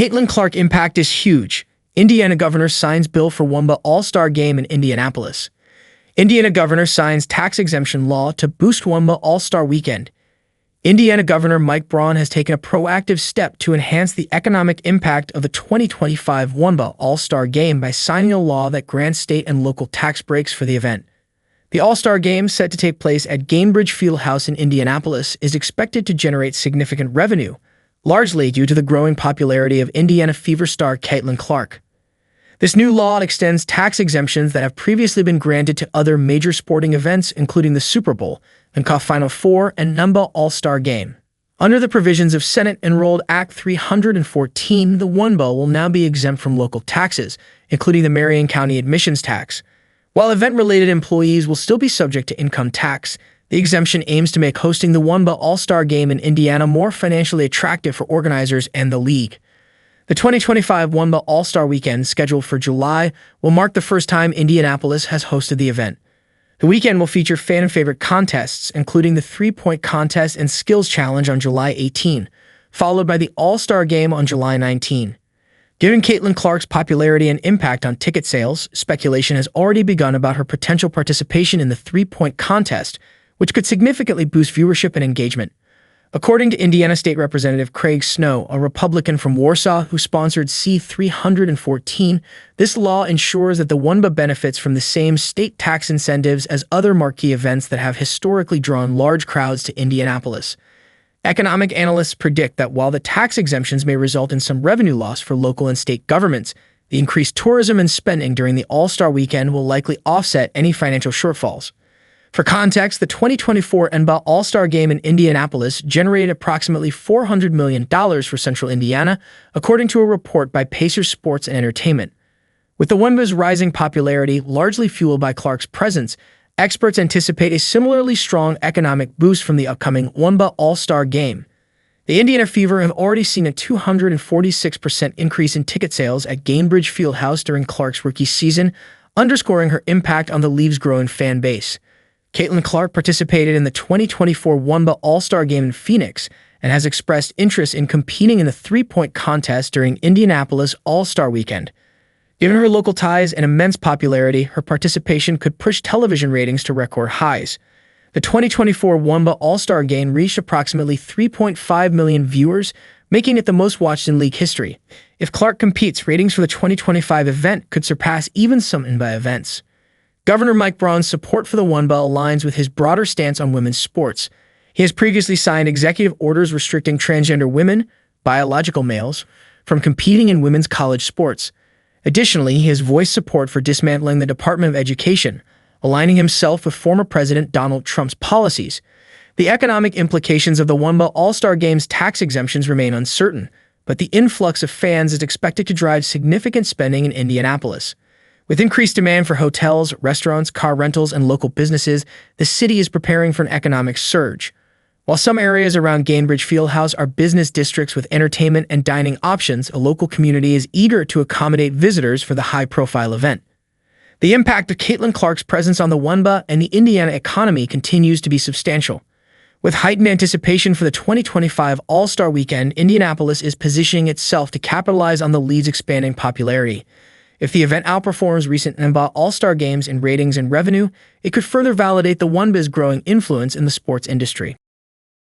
Caitlin Clark impact is huge. Indiana governor signs bill for WNBA All-Star Game in Indianapolis. Indiana governor signs tax exemption law to boost WNBA All-Star Weekend. Indiana Governor Braun has taken a proactive step to enhance the economic impact of the 2025 WNBA All-Star Game by signing a law that grants state and local tax breaks for the event. The All-Star Game, set to take place at Gainbridge Fieldhouse in Indianapolis, is expected to generate significant revenue, largely due to the growing popularity of Indiana Fever star Caitlin Clark. This new law extends tax exemptions that have previously been granted to other major sporting events, including the Super Bowl, ncaa Final Four, and WNBA All-Star Game. Under the provisions of Senate-enrolled Act 314, the WNBA will now be exempt from local taxes, including the Marion County admissions tax. While event-related employees will still be subject to income tax, the exemption aims to make hosting the WNBA All-Star Game in Indiana more financially attractive for organizers and the league. The 2025 WNBA All-Star Weekend, scheduled for July, will mark the first time Indianapolis has hosted the event. The weekend will feature fan-favorite contests, including the three-point contest and skills challenge on July 18, followed by the All-Star Game on July 19. Given Caitlin Clark's popularity and impact on ticket sales, speculation has already begun about her potential participation in the three-point contest, which could significantly boost viewership and engagement. According to Indiana State Representative Craig Snow, a Republican from Warsaw who sponsored C-314, this law ensures that the WNBA benefits from the same state tax incentives as other marquee events that have historically drawn large crowds to Indianapolis. Economic analysts predict that while the tax exemptions may result in some revenue loss for local and state governments, the increased tourism and spending during the All-Star Weekend will likely offset any financial shortfalls. For context, the 2024 WNBA All-Star Game in Indianapolis generated approximately $400 million for Central Indiana, according to a report by Pacers Sports and Entertainment. With the WNBA's rising popularity largely fueled by Clark's presence, experts anticipate a similarly strong economic boost from the upcoming WNBA All-Star Game. The Indiana Fever have already seen a 246% increase in ticket sales at Gainbridge Fieldhouse during Clark's rookie season, underscoring her impact on the league's growing fan base. Caitlin Clark participated in the 2024 WNBA All-Star Game in Phoenix and has expressed interest in competing in the three-point contest during Indianapolis All-Star Weekend. Given her local ties and immense popularity, her participation could push television ratings to record highs. The 2024 WNBA All-Star Game reached approximately 3.5 million viewers, making it the most watched in league history. If Clark competes, ratings for the 2025 event could surpass even some WNBA events. Governor Braun's support for the WNBA aligns with his broader stance on women's sports. He has previously signed executive orders restricting transgender women, biological males, from competing in women's college sports. Additionally, he has voiced support for dismantling the Department of Education, aligning himself with former President Donald Trump's policies. The economic implications of the WNBA All-Star Game's tax exemptions remain uncertain, but the influx of fans is expected to drive significant spending in Indianapolis. With increased demand for hotels, restaurants, car rentals, and local businesses, the city is preparing for an economic surge. While some areas around Gainbridge Fieldhouse are business districts with entertainment and dining options, a local community is eager to accommodate visitors for the high-profile event. The impact of Caitlin Clark's presence on the WNBA and the Indiana economy continues to be substantial. With heightened anticipation for the 2025 All-Star Weekend, Indianapolis is positioning itself to capitalize on the league's expanding popularity. If the event outperforms recent WNBA All-Star Games in ratings and revenue, it could further validate the WNBA's growing influence in the sports industry.